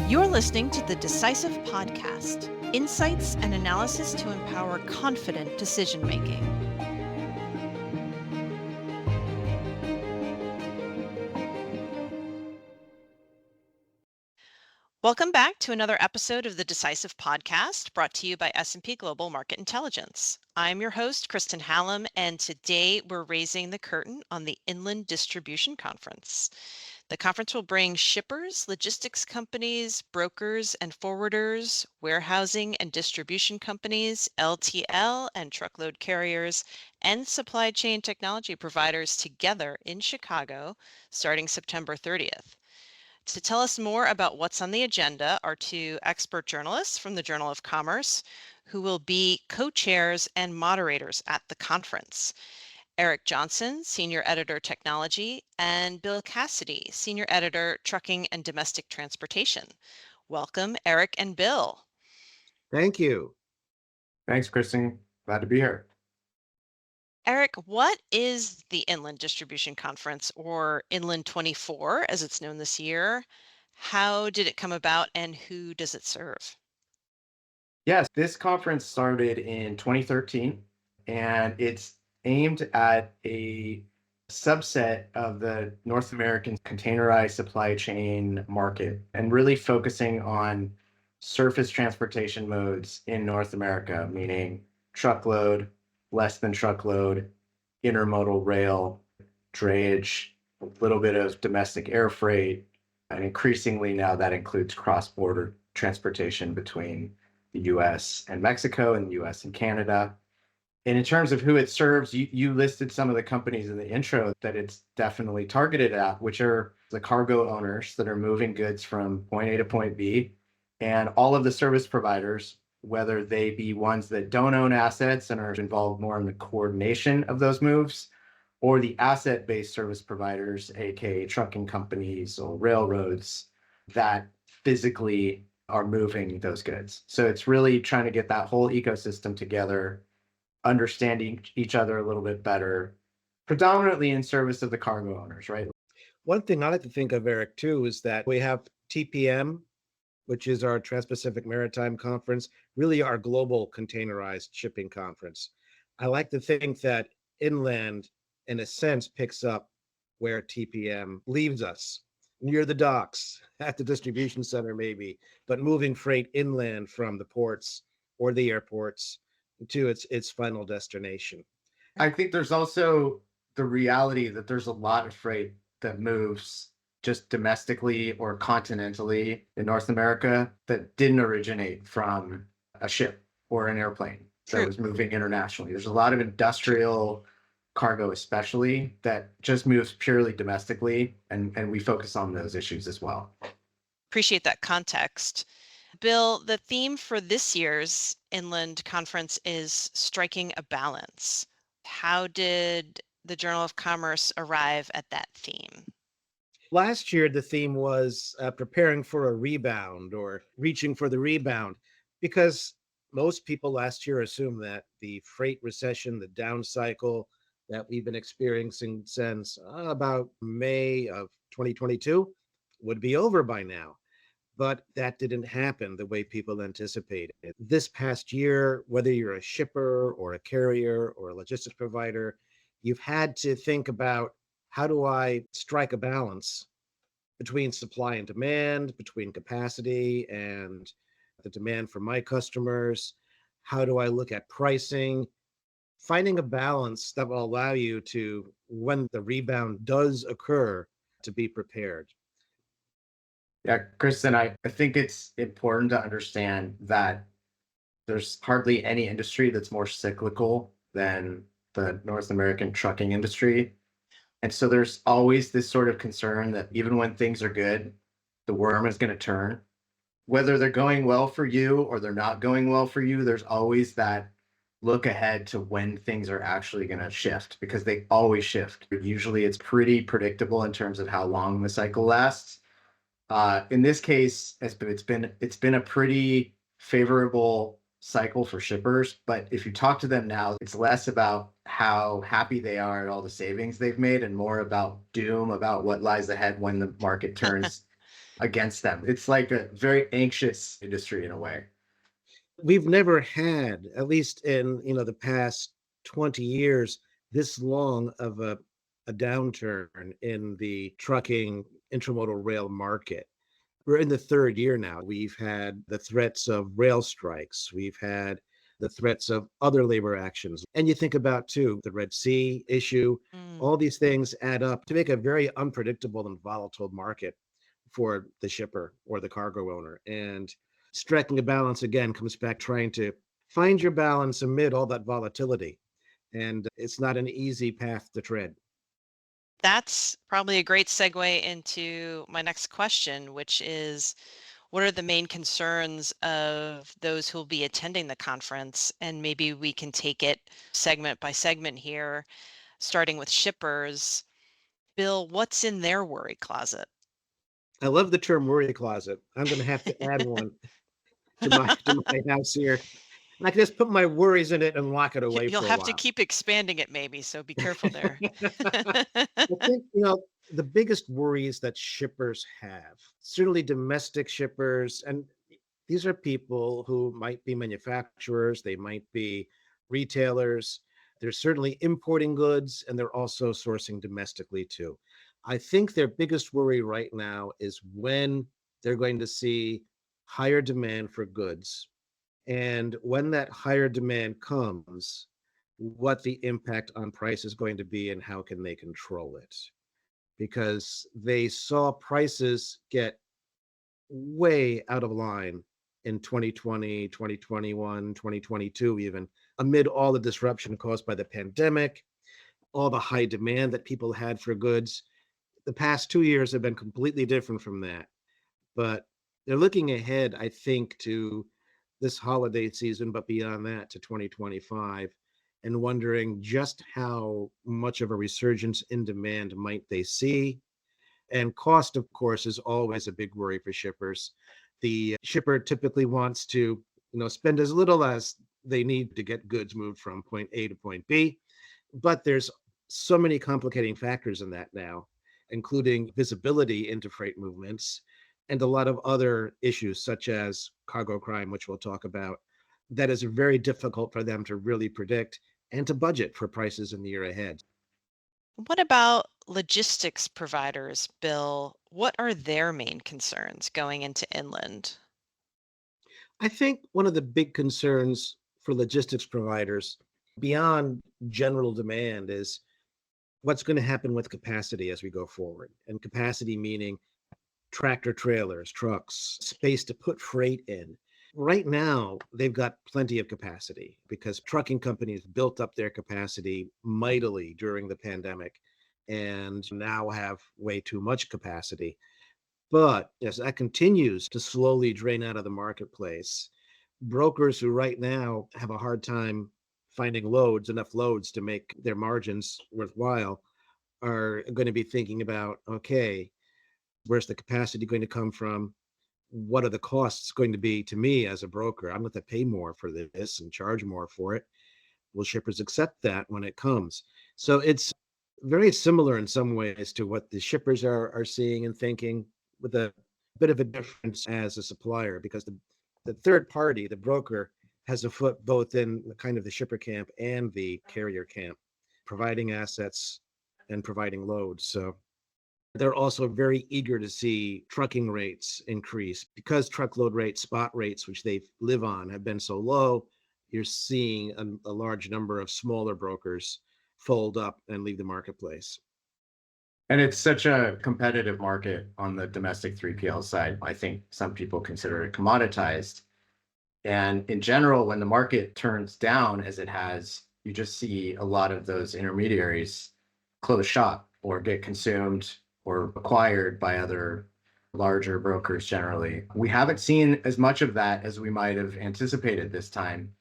You're listening to the Decisive Podcast, insights and analysis to empower confident decision-making. Welcome back to another episode of the Decisive Podcast, brought to you by S&P Global Market Intelligence. I'm your host, Kristen Hallam, and today we're raising the curtain on the Inland Distribution Conference. The conference will bring shippers, logistics companies, brokers and forwarders, warehousing and distribution companies, LTL and truckload carriers, and supply chain technology providers together in Chicago starting September 30th. To tell us more about what's on the agenda are two expert journalists from the Journal of Commerce who will be co-chairs and moderators at the conference. Eric Johnson, Senior Editor Technology, and Bill Cassidy, Senior Editor Trucking and Domestic Transportation. Welcome, Eric and Bill. Thank you. Thanks, Kristen. Glad to be here. Eric, what is the Inland Distribution Conference, or Inland 24 as it's known this year? How did it come about and who does it serve? Yes, this conference started in 2013 and it's aimed at a subset of the North American containerized supply chain market and really focusing on surface transportation modes in North America, meaning truckload, less than truckload, intermodal rail, drayage, a little bit of domestic air freight, and increasingly now that includes cross-border transportation between the US and Mexico and the US and Canada. And in terms of who it serves, you listed some of the companies in the intro that it's definitely targeted at, which are the cargo owners that are moving goods from point A to point B, and all of the service providers, whether they be ones that don't own assets and are involved more in the coordination of those moves, or the asset-based service providers, aka trucking companies or railroads that physically are moving those goods. So it's really trying to get that whole ecosystem together, understanding each other a little bit better, predominantly in service of the cargo owners, right? One thing I like to think of, Eric, too, is that we have TPM, which is our Trans-Pacific Maritime Conference, really our global containerized shipping conference. I like to think that inland, in a sense, picks up where TPM leaves us, near the docks, at the distribution center maybe, but moving freight inland from the ports or the airports to its final destination. I think there's also the reality that there's a lot of freight that moves just domestically or continentally in North America that didn't originate from a ship or an airplane that was moving internationally. There's a lot of industrial cargo, especially, that just moves purely domestically, and we focus on those issues as well. Appreciate that context. Bill, the theme for this year's Inland Conference is striking a balance. How did the Journal of Commerce arrive at that theme? Last year, the theme was preparing for a rebound or reaching for the rebound, because most people last year assumed that the freight recession, the down cycle that we've been experiencing since about May of 2022 would be over by now. But that didn't happen the way people anticipated. This past year, whether you're a shipper or a carrier or a logistics provider, you've had to think about, how do I strike a balance between supply and demand, between capacity and the demand for my customers? How do I look at pricing? Finding a balance that will allow you to, when the rebound does occur, to be prepared. Yeah, Kristen, I think it's important to understand that there's hardly any industry that's more cyclical than the North American trucking industry. And so there's always this sort of concern that even when things are good, the worm is going to turn. Whether they're going well for you or they're not going well for you, there's always that look ahead to when things are actually going to shift, because they always shift. Usually it's pretty predictable in terms of how long the cycle lasts. In this case, it's been a pretty favorable cycle for shippers, but if you talk to them now, it's less about how happy they are at all the savings they've made and more about doom, about what lies ahead when the market turns against them. It's like a very anxious industry in a way. We've never had, at least in the past 20 years, this long of a downturn in the trucking intermodal rail market. We're in the third year now. We've had the threats of rail strikes. We've had the threats of other labor actions. And you think about, too, the Red Sea issue. Mm. All these things add up to make a very unpredictable and volatile market for the shipper or the cargo owner. And striking a balance again comes back trying to find your balance amid all that volatility. And it's not an easy path to tread. That's probably a great segue into my next question, which is what are the main concerns of those who will be attending the conference? And maybe we can take it segment by segment here, starting with shippers. Bill, what's in their worry closet? I love the term worry closet. I'm going to have to add one to my house here. And I can just put my worries in it and lock it away You'll for a have to while. keep expanding it maybe, so be careful there. I think, the biggest worries that shippers have, certainly domestic shippers, and these are people who might be manufacturers, they might be retailers. They're certainly importing goods and they're also sourcing domestically too. I think their biggest worry right now is when they're going to see higher demand for goods. And when that higher demand comes, what the impact on price is going to be and how can they control it. Because they saw prices get way out of line in 2020, 2021, 2022, even amid all the disruption caused by the pandemic, all the high demand that people had for goods. The past 2 years have been completely different from that. But they're looking ahead, I think, to this holiday season, but beyond that to 2025, and wondering just how much of a resurgence in demand might they see. And cost, of course, is always a big worry for shippers. The shipper typically wants to, spend as little as they need to get goods moved from point A to point B. But there's so many complicating factors in that now, including visibility into freight movements and a lot of other issues, such as cargo crime, which we'll talk about, that is very difficult for them to really predict and to budget for prices in the year ahead. What about logistics providers, Bill? What are their main concerns going into inland? I think one of the big concerns for logistics providers beyond general demand is what's going to happen with capacity as we go forward. And capacity meaning tractor trailers, trucks, space to put freight in. Right now, they've got plenty of capacity because trucking companies built up their capacity mightily during the pandemic and now have way too much capacity. But as that continues to slowly drain out of the marketplace, brokers who right now have a hard time finding enough loads to make their margins worthwhile, are going to be thinking about, okay, where's the capacity going to come from? What are the costs going to be to me as a broker? I'm going to pay more for this and charge more for it. Will shippers accept that when it comes? So it's very similar in some ways to what the shippers are seeing and thinking, with a bit of a difference as a supplier, because the third party, the broker, has a foot both in the kind of the shipper camp and the carrier camp, providing assets and providing loads. So they're also very eager to see trucking rates increase because truckload rates, spot rates, which they live on, have been so low. You're seeing a large number of smaller brokers fold up and leave the marketplace. And it's such a competitive market on the domestic 3PL side. I think some people consider it commoditized. And in general, when the market turns down as it has, you just see a lot of those intermediaries close shop or get consumed or acquired by other larger brokers generally. We haven't seen as much of that as we might have anticipated this time.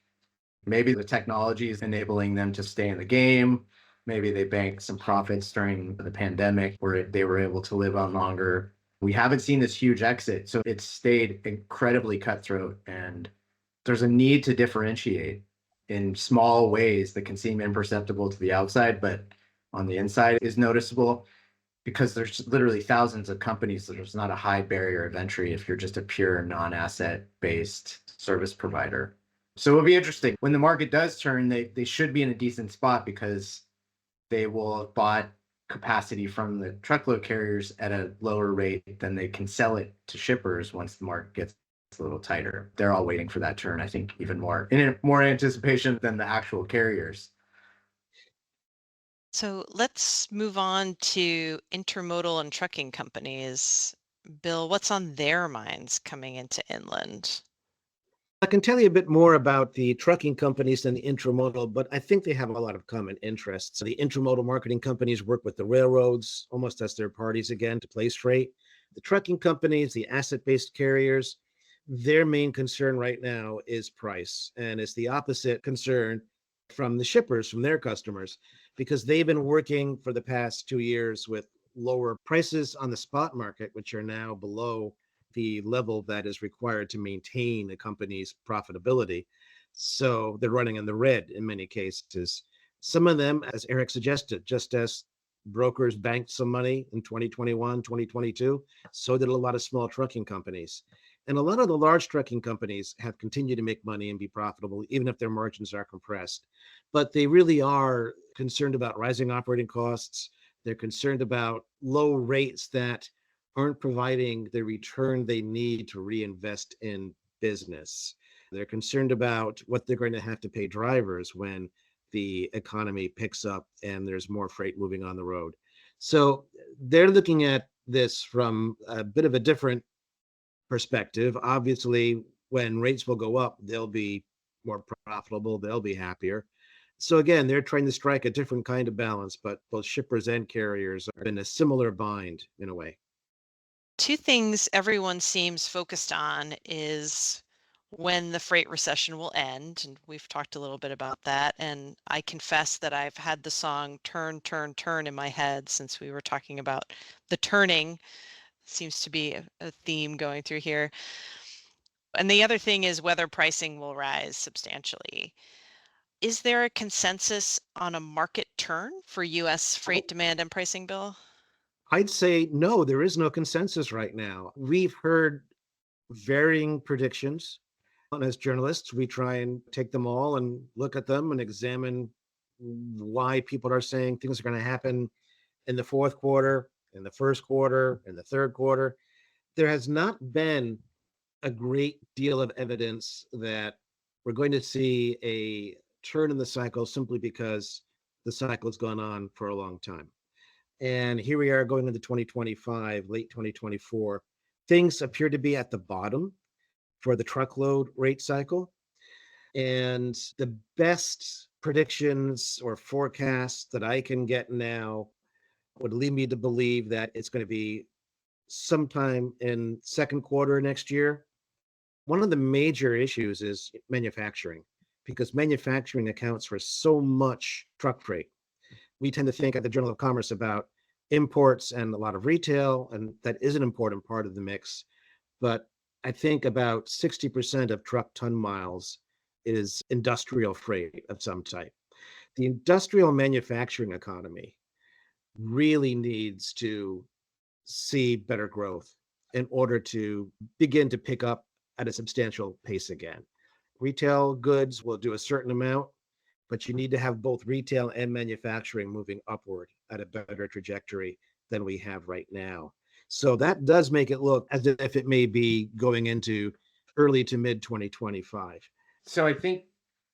Maybe the technology is enabling them to stay in the game. Maybe they banked some profits during the pandemic where they were able to live on longer. We haven't seen this huge exit, so it's stayed incredibly cutthroat, and there's a need to differentiate in small ways that can seem imperceptible to the outside, but on the inside is noticeable. because there's literally thousands of companies. So there's not a high barrier of entry if you're just a pure non-asset based service provider. So it'll be interesting. When the market does turn, they should be in a decent spot because they will have bought capacity from the truckload carriers at a lower rate than they can sell it to shippers once the market gets a little tighter. They're all waiting for that turn, I think, even more in more anticipation than the actual carriers. So let's move on to intermodal and trucking companies. Bill, what's on their minds coming into inland? I can tell you a bit more about the trucking companies than the intermodal, but I think they have a lot of common interests. The intermodal marketing companies work with the railroads almost as their parties again to place freight. The trucking companies, the asset-based carriers, their main concern right now is price, and it's the opposite concern from the shippers, from their customers, because they've been working for the past 2 years with lower prices on the spot market, which are now below the level that is required to maintain a company's profitability. So they're running in the red in many cases. Some of them, as Eric suggested, just as brokers banked some money in 2021, 2022, so did a lot of small trucking companies. And a lot of the large trucking companies have continued to make money and be profitable, even if their margins are compressed. But they really are concerned about rising operating costs. They're concerned about low rates that aren't providing the return they need to reinvest in business. They're concerned about what they're going to have to pay drivers when the economy picks up and there's more freight moving on the road. So they're looking at this from a bit of a different perspective. Obviously, when rates will go up, they'll be more profitable, they'll be happier. So again, they're trying to strike a different kind of balance, but both shippers and carriers are in a similar bind in a way. Two things everyone seems focused on is when the freight recession will end, and we've talked a little bit about that. And I confess that I've had the song Turn, Turn, Turn in my head since we were talking about the turning. Seems to be a theme going through here. And the other thing is whether pricing will rise substantially. Is there a consensus on a market turn for US freight demand and pricing, Bill? I'd say no, there is no consensus right now. We've heard varying predictions. And as journalists, we try and take them all and look at them and examine why people are saying things are going to happen in the fourth quarter, in the first quarter, in the third quarter. There has not been a great deal of evidence that we're going to see a turn in the cycle simply because the cycle has gone on for a long time. And here we are going into 2025, late 2024. Things appear to be at the bottom for the truckload rate cycle. And the best predictions or forecasts that I can get now would lead me to believe that it's going to be sometime in second quarter next year. One of the major issues is manufacturing, because manufacturing accounts for so much truck freight. We tend to think at the Journal of Commerce about imports and a lot of retail, and that is an important part of the mix. But I think about 60% of truck ton miles is industrial freight of some type. The industrial manufacturing economy really needs to see better growth in order to begin to pick up at a substantial pace again. Retail goods will do a certain amount, but you need to have both retail and manufacturing moving upward at a better trajectory than we have right now. So that does make it look as if it may be going into early to mid 2025. So I think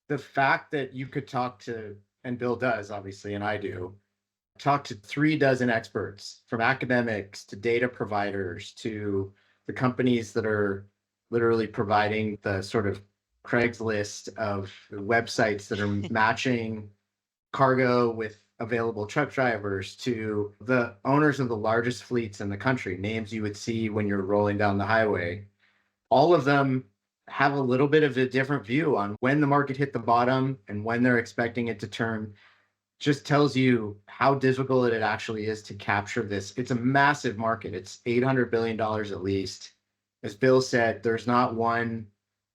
the fact that you could talk to, and Bill does obviously, and I do, talk to 36 experts, from academics to data providers to the companies that are literally providing the sort of Craigslist of websites that are matching cargo with available truck drivers, to the owners of the largest fleets in the country, names you would see when you're rolling down the highway. All of them have a little bit of a different view on when the market hit the bottom and when they're expecting it to turn. Just tells you how difficult it actually is to capture this. It's a massive market. It's $800 billion at least. As Bill said, there's not one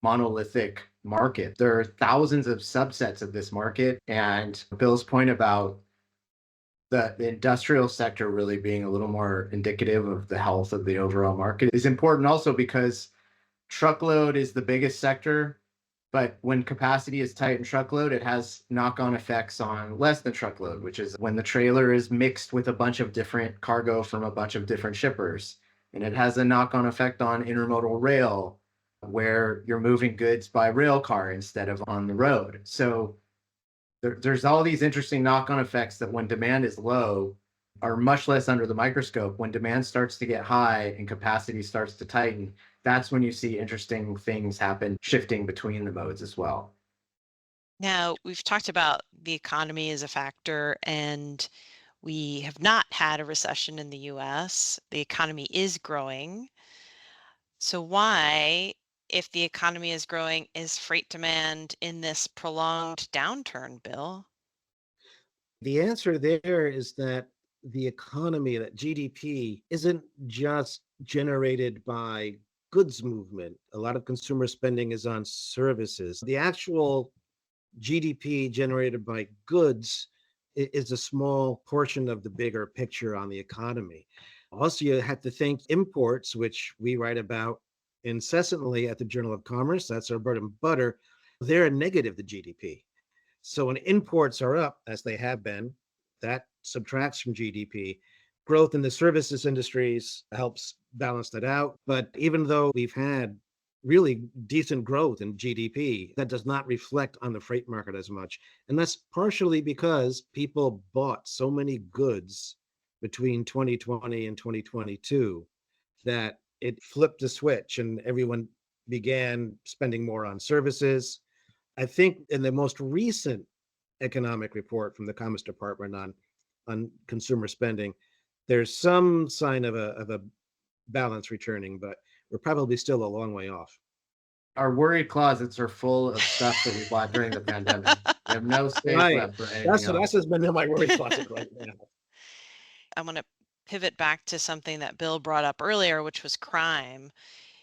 monolithic market. There are thousands of subsets of this market. And Bill's point about The industrial sector really being a little more indicative of the health of the overall market is important also because truckload is the biggest sector, but when capacity is tight in truckload, it has knock-on effects on less than truckload, which is when the trailer is mixed with a bunch of different cargo from a bunch of different shippers. And it has a knock-on effect on intermodal rail, where you're moving goods by rail car instead of on the road. So there's all these interesting knock-on effects that when demand is low are much less under the microscope. When demand starts to get high and capacity starts to tighten, that's when you see interesting things happen shifting between the modes as well. Now, we've talked about the economy as a factor, and we have not had a recession in the US. The economy is growing. So why, if the economy is growing, is freight demand in this prolonged downturn, Bill? The answer there is that the economy, that GDP, isn't just generated by goods movement. A lot of consumer spending is on services. The actual GDP generated by goods is a small portion of the bigger picture on the economy. Also, you have to think imports, which we write about incessantly at the Journal of Commerce. That's our bread and butter. They're a negative to GDP. So when imports are up, as they have been, that subtracts from GDP. Growth in the services industries helps balance that out. But even though we've had really decent growth in GDP, that does not reflect on the freight market as much. And that's partially because people bought so many goods between 2020 and 2022 that it flipped a switch and everyone began spending more on services. I think in the most recent economic report from the Commerce Department on consumer spending, there's some sign of a balance returning, but we're probably still a long way off. Our worried closets are full of stuff that we bought during the pandemic. We have no space Right. left for anything That's else. what's been in my worry closet right now. I want to pivot back to something that Bill brought up earlier, which was crime.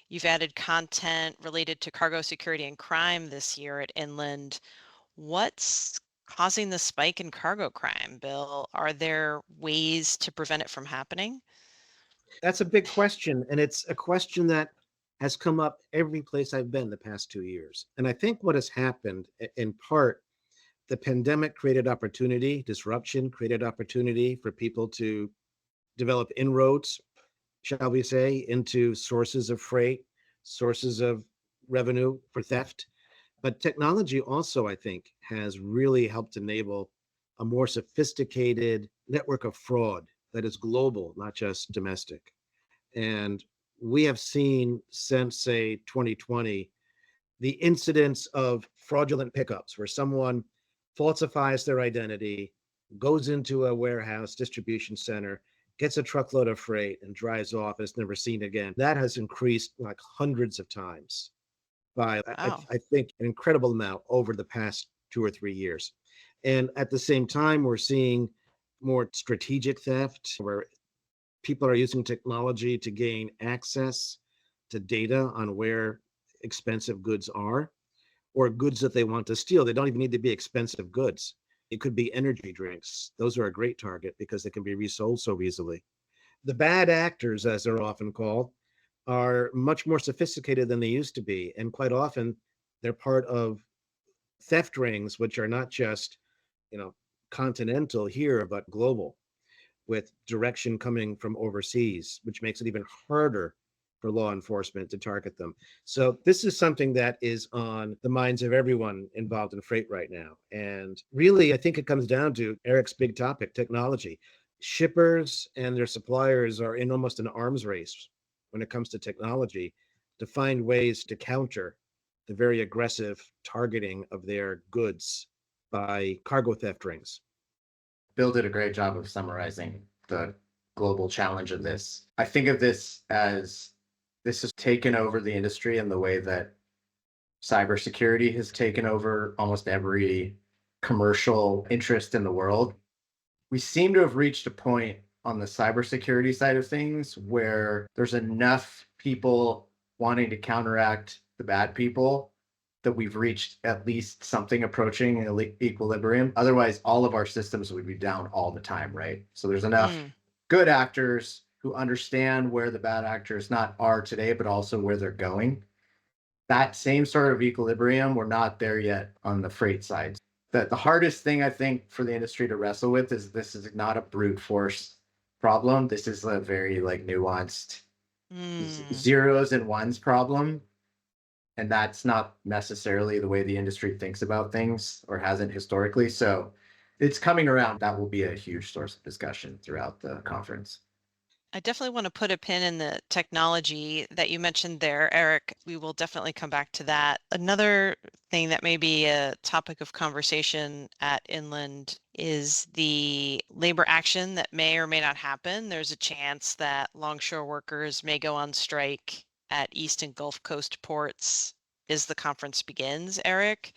You've added content related to cargo security and crime this year at Inland. What's causing the spike in cargo crime, Bill? Are there ways to prevent it from happening? That's a big question. And it's a question that has come up every place I've been the past 2 years. And I think what has happened, in part, the pandemic created opportunity, disruption created opportunity for people to develop inroads, shall we say, into sources of freight, sources of revenue for theft. But technology also, I think, has really helped enable a more sophisticated network of fraud that is global, not just domestic. And we have seen since, say, 2020, the incidence of fraudulent pickups where someone falsifies their identity, goes into a warehouse distribution center, gets a truckload of freight and drives off and is never seen again. That has increased like hundreds of times by, Wow. I think, an incredible amount over the past 2 or 3 years. And at the same time, we're seeing more strategic theft where people are using technology to gain access to data on where expensive goods are or goods that they want to steal. They don't even need to be expensive goods. It could be energy drinks. Those are a great target because they can be resold so easily. The bad actors, as they're often called, are much more sophisticated than they used to be. And quite often, they're part of theft rings, which are not just, you know, continental here, but global, with direction coming from overseas, which makes it even harder for law enforcement to target them. So this is something that is on the minds of everyone involved in freight right now. And really, I think it comes down to Eric's big topic, technology. Shippers and their suppliers are in almost an arms race when it comes to technology to find ways to counter the very aggressive targeting of their goods by cargo theft rings. Bill did a great job of summarizing the global challenge of this. I think of this as this has taken over the industry in the way that cybersecurity has taken over almost every commercial interest in the world. We seem to have reached a point on the cybersecurity side of things where there's enough people wanting to counteract the bad people that we've reached at least something approaching an equilibrium. Otherwise, all of our systems would be down all the time, right? So there's enough good actors who understand where the bad actors not are today, but also where they're going. That same sort of equilibrium, we're not there yet on the freight side. The hardest thing I think for the industry to wrestle with is this is not a brute force problem. This is a very like nuanced zeros and ones problem. And that's not necessarily the way the industry thinks about things or hasn't historically. So it's coming around. That will be a huge source of discussion throughout the conference. I definitely want to put a pin in the technology that you mentioned there, Eric. We will definitely come back to that. Another thing that may be a topic of conversation at Inland is the labor action that may or may not happen. There's a chance that longshore workers may go on strike at East and Gulf Coast ports as the conference begins, Eric.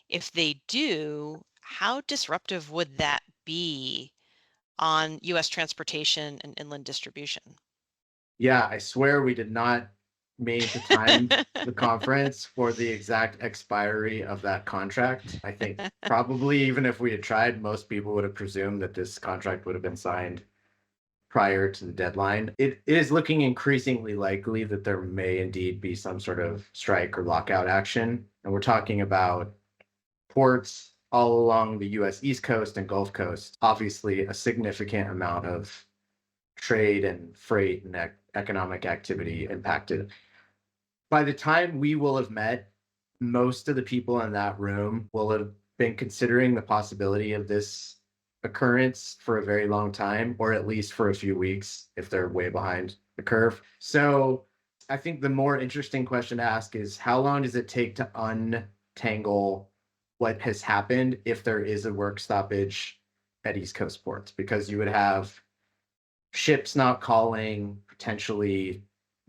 If they do, how disruptive would that be on U.S. transportation and inland distribution? Yeah, I swear we did not mean to time the conference for the exact expiry of that contract. I think probably even if we had tried, most people would have presumed that this contract would have been signed prior to the deadline. It is looking increasingly likely that there may indeed be some sort of strike or lockout action. And we're talking about ports all along the US East Coast and Gulf Coast. Obviously, a significant amount of trade and freight and economic activity impacted. By the time we will have met, most of the people in that room will have been considering the possibility of this occurrence for a very long time, or at least for a few weeks if they're way behind the curve. So I think the more interesting question to ask is how long does it take to untangle what has happened if there is a work stoppage at East Coast ports? Because you would have ships not calling, potentially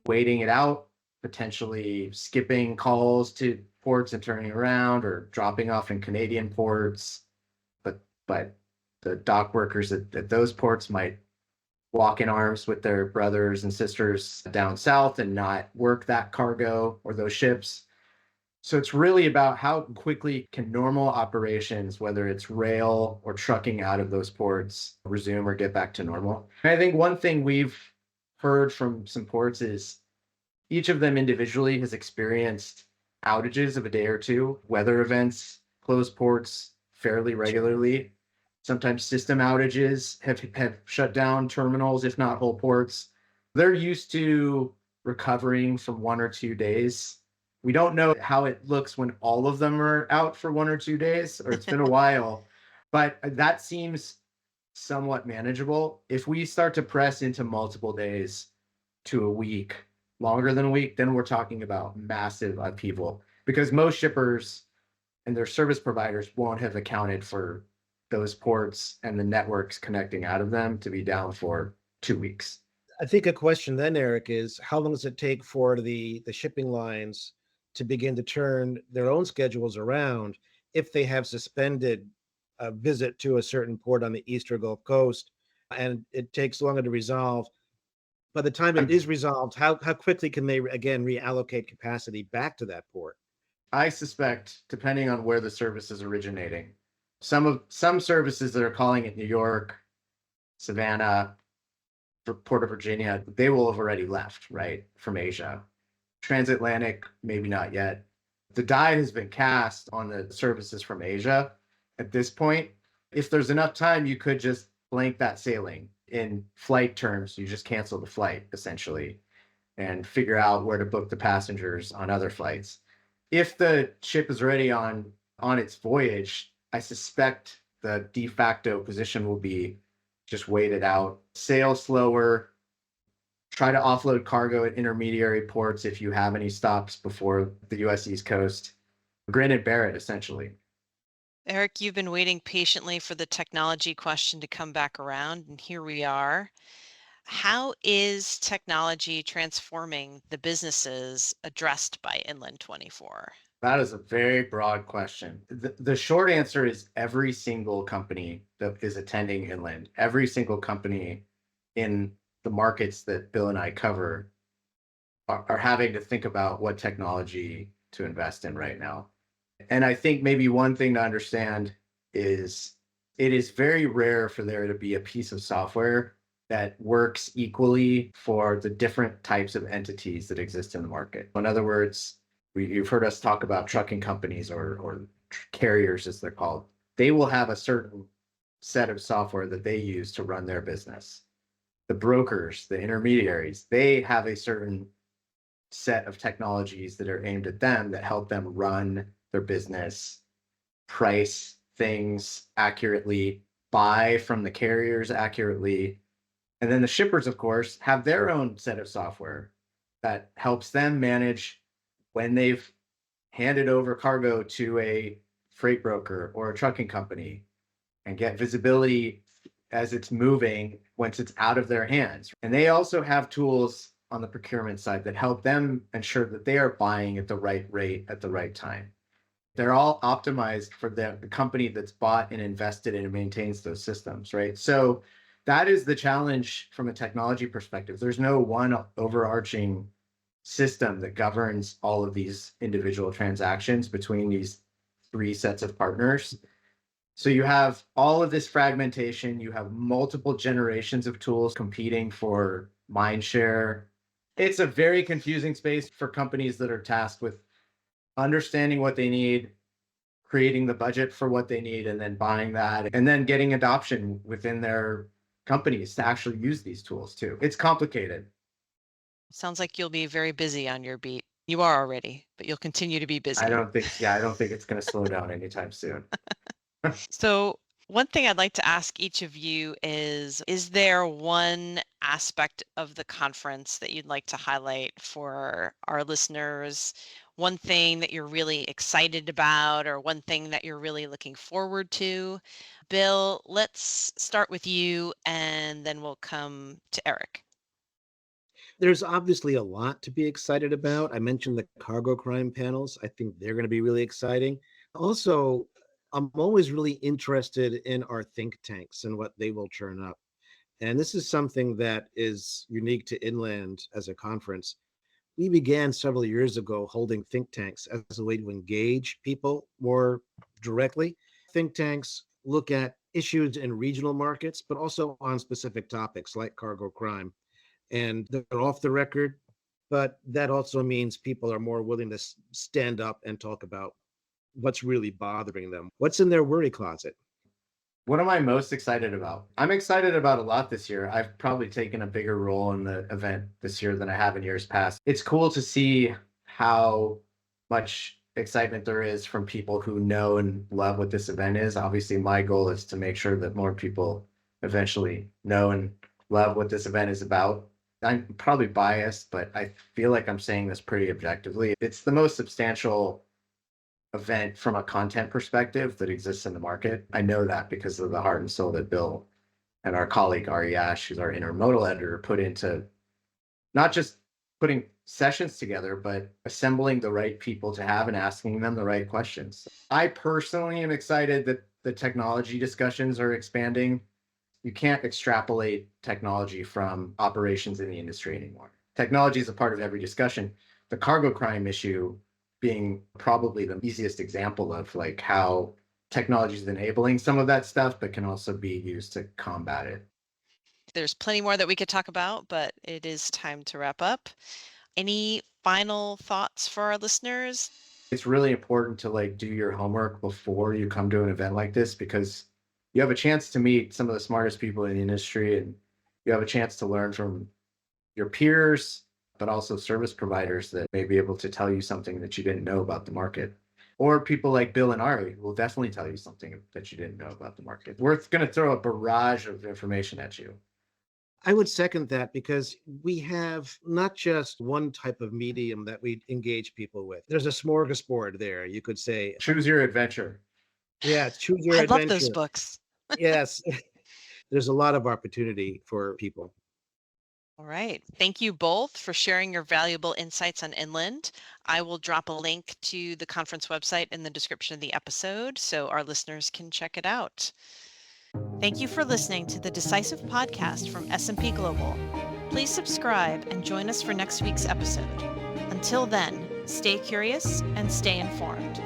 waiting it out, potentially skipping calls to ports and turning around or dropping off in Canadian ports. But the dock workers at those ports might walk in arms with their brothers and sisters down south and not work that cargo or those ships. So it's really about how quickly can normal operations, whether it's rail or trucking out of those ports, resume or get back to normal. And I think one thing we've heard from some ports is each of them individually has experienced outages of a day or two, weather events, closed ports fairly regularly. Sometimes system outages have shut down terminals, if not whole ports. They're used to recovering from 1 or 2 days. We don't know how it looks when all of them are out for 1 or 2 days, or it's been a while, but that seems somewhat manageable. If we start to press into multiple days to a week, longer than a week, then we're talking about massive upheaval because most shippers and their service providers won't have accounted for those ports and the networks connecting out of them to be down for 2 weeks. I think a question then, Eric, is how long does it take for the shipping lines to begin to turn their own schedules around if they have suspended a visit to a certain port on the East or Gulf Coast and it takes longer to resolve? By the time it is resolved, how quickly can they again reallocate capacity back to that port? I suspect, depending on where the service is originating, some services that are calling it New York, Savannah, Port of Virginia, they will have already left, right, from Asia. Transatlantic, maybe not yet. The die has been cast on the services from Asia at this point. If there's enough time, you could just blank that sailing. In flight terms, you just cancel the flight, essentially, and figure out where to book the passengers on other flights. If the ship is already on its voyage, I suspect the de facto position will be just wait it out, sail slower, try to offload cargo at intermediary ports if you have any stops before the US East Coast. Grin and bear it, essentially. Eric, you've been waiting patiently for the technology question to come back around, and here we are. How is technology transforming the businesses addressed by Inland 24? That is a very broad question. The short answer is every single company that is attending Inland, every single company in the markets that Bill and I cover are having to think about what technology to invest in right now. And I think maybe one thing to understand is it is very rare for there to be a piece of software that works equally for the different types of entities that exist in the market. In other words, you've heard us talk about trucking companies or carriers, as they're called. They will have a certain set of software that they use to run their business. The brokers, the intermediaries, they have a certain set of technologies that are aimed at them that help them run their business, price things accurately, buy from the carriers accurately. And then the shippers, of course, have their own set of software that helps them manage when they've handed over cargo to a freight broker or a trucking company and get visibility as it's moving once it's out of their hands. And they also have tools on the procurement side that help them ensure that they are buying at the right rate at the right time. They're all optimized for the company that's bought and invested in and maintains those systems, right? So that is the challenge from a technology perspective. There's no one overarching system that governs all of these individual transactions between these three sets of partners. So you have all of this fragmentation, you have multiple generations of tools competing for mind share. It's a very confusing space for companies that are tasked with understanding what they need, creating the budget for what they need, and then buying that, and then getting adoption within their companies to actually use these tools too. It's complicated. Sounds like you'll be very busy on your beat. You are already, but you'll continue to be busy. I don't think it's going to slow down anytime soon. So one thing I'd like to ask each of you is there one aspect of the conference that you'd like to highlight for our listeners? One thing that you're really excited about, or one thing that you're really looking forward to? Bill, let's start with you, and then we'll come to Eric. There's obviously a lot to be excited about. I mentioned the cargo crime panels. I think they're going to be really exciting. Also, I'm always really interested in our think tanks and what they will churn up. And this is something that is unique to Inland as a conference. We began several years ago holding think tanks as a way to engage people more directly. Think tanks look at issues in regional markets, but also on specific topics like cargo crime. And they're off the record, but that also means people are more willing to stand up and talk about what's really bothering them, what's in their worry closet. What am I most excited about? I'm excited about a lot this year. I've probably taken a bigger role in the event this year than I have in years past. It's cool to see how much excitement there is from people who know and love what this event is. Obviously, my goal is to make sure that more people eventually know and love what this event is about. I'm probably biased, but I feel like I'm saying this pretty objectively. It's the most substantial event from a content perspective that exists in the market. I know that because of the heart and soul that Bill and our colleague Ari Ash, who's our intermodal editor, put into not just putting sessions together, but assembling the right people to have and asking them the right questions. I personally am excited that the technology discussions are expanding. You can't extrapolate technology from operations in the industry anymore. Technology is a part of every discussion. The cargo crime issue being probably the easiest example of like how technology is enabling some of that stuff, but can also be used to combat it. There's plenty more that we could talk about, but it is time to wrap up. Any final thoughts for our listeners? It's really important to like do your homework before you come to an event like this, because you have a chance to meet some of the smartest people in the industry, and you have a chance to learn from your peers, but also service providers that may be able to tell you something that you didn't know about the market. Or people like Bill and Ari will definitely tell you something that you didn't know about the market. We're going to throw a barrage of information at you. I would second that because we have not just one type of medium that we engage people with. There's a smorgasbord there, you could say. Choose your adventure. Yeah, choose your I adventure. love those books. Yes. There's a lot of opportunity for people. All right. Thank you both for sharing your valuable insights on Inland. I will drop a link to the conference website in the description of the episode so our listeners can check it out. Thank you for listening to the Decisive Podcast from S&P Global. Please subscribe and join us for next week's episode. Until then, stay curious and stay informed.